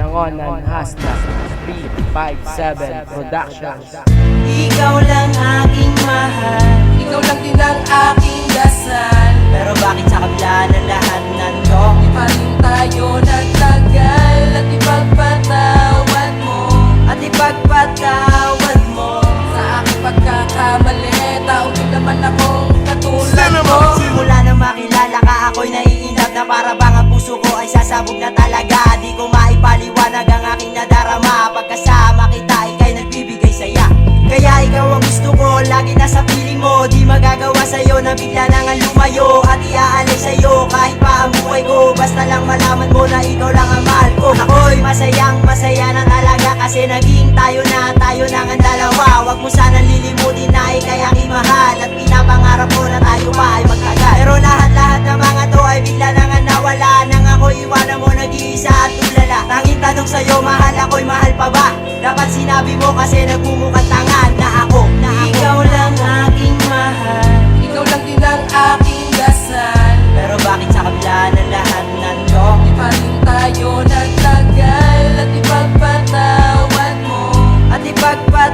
Binangonan Hashtag 357 Productions. Ikaw lang aking mahal, Ikaw lang din ang aking dasal. pero bakit sa kabila ng lahat nando? Di pa rin tayo nagtagal at ipagpatawad mo. At ipagpatawad mo. Sa aking pagkakamali, tao din naman akong katulad mo. Simula nang makilala ka, ako'y naiinap na para bang ang puso ko ay sasabog na talaga. Di ko maipaliwanag ang aking nadarama. Pagkasama kita, ika'y nagbibigay saya. Kaya ikaw ang gusto ko, lagi nasa piling mo. Di magagawa sa'yo na bigla na nga lumayo at iaalay sa'yo kahit pa ang buhay ko. Basta lang malaman mo na ikaw lang ang mahal ko. Ako'y masayang masaya ng alaga kasi naging tayo na nga dalawa. Wag mo sanang lilimutin na ika'y aking mahal at pinapangarap ko na tayo pa ay magtagal. Pero lahat-lahat ng mga to ay bigla na nga nawala nang ako iwanan mo nag-iisa at tulala. Tanging tanong sa'yo, mahal ako'y mahal pa ba? Dapat sinabi mo kasi nagmumukhang tanga na ako. Ikaw lang aking mahal, Ikaw lang din ang aking dasal. pero bakit sa kabila ng lahat nando? Di pa rin tayo nagtagal at ipagpatawad mo. At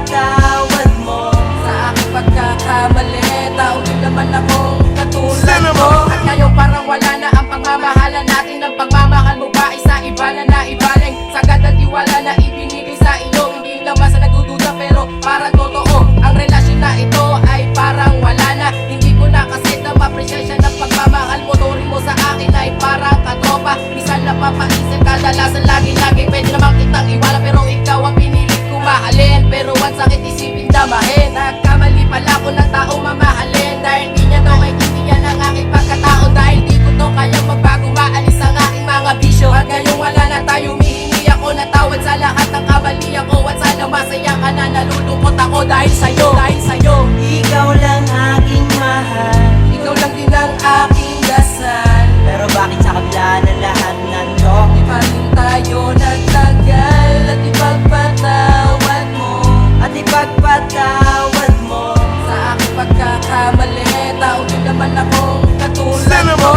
ipagpatawad mo. Sa aking pagkakamali, tao din naman akong katulad mo. At ngayon parang wala na ang pagmamahalan natin. Ang pagmamahal mo ba ay sa iba na naibaling? Sagad at tiwala na ibinigay sa iyo. Hindi naman sa nagdududa pero parang totoo. Ang relasyon na ito ay parang wala na. Hindi ko na kasi na ma-appreciate ng pagmamahal mo. Turing mo sa akin ay parang katropa. Minsan napapaisip kadalasan lagi-lagi pwede naman kitang iwala, pero ikaw ang pinilit kong mahalin. Pero ang sakit isipin damahin. Nagkamali pala ko ng tao mamahalin. Dahil di niya to kaiintindihan ang aking pagkatao. Dahil di ko to kayang magbago, maalis ang aking mga bisyo. At ngayon wala na tayo, humihingi ako ng tawad sa lahat ng kamali ako. At sana masaya ka na, nalulungkot ako dahil sa'yo. Dahil sa'yo, Ikaw lang aking mahal, ikaw lang din ang aking dasal. pero bakit sa kabila ng lahat nando? Di pa rin tayo nagtagal at ipagpatawad mo. At ipagpatawad mo. Sa aking pagkakamali, tao din naman akong katulad mo.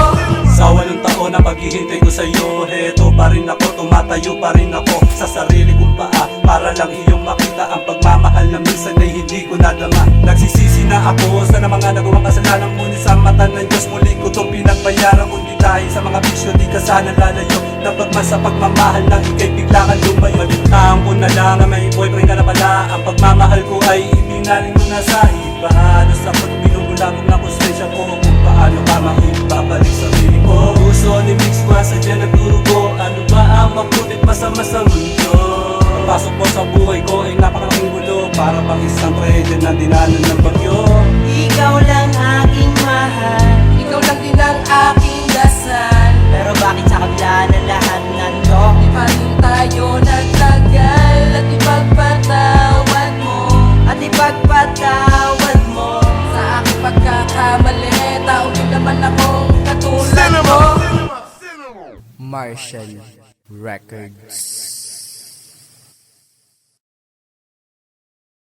Sa 8 taon na paghihintay ko sa'yo, heto pa rin ako, tumatayo pa rin ako sa sarili kong paa, para lang iyong makita ang pagmamahal na minsan ay hindi ko nadama. Nagsisisi na ako sa mga nagawang kasalanan, ngunit sa mata ng Diyos muli ko itong pinagbayaran. Kundi dahil sa mga bisyo, di ka sana lalayo. Napagman sa pagmamahal lang, ika'y bigla kang lumayo. Malintaan ko na lang na may boyfriend ka na pala. Ang pagmamahal ko ay ibinaling mo na sa iba. Halos ako't binubulabog na konsensya ko kung paano ka maibabalik sa piling ko. Puso ni Mix nga sadya nagdurugo. Ano ba ang mabutit masama sa mundo? Pasok mo sa buhay ko ay napakalaking gulo. Para bang isang trahedya na dinanan ng bagyo. Ikaw lang aking mahal, Ikaw lang din ang aking dasal. pero bakit sa kabila ng lahat nando? Di pa rin tayo nagtagal at ipagpatawad mo. At ipagpatawad mo. Sa aking pagkakamali, tao din naman akong katulad mo. Marshall Records.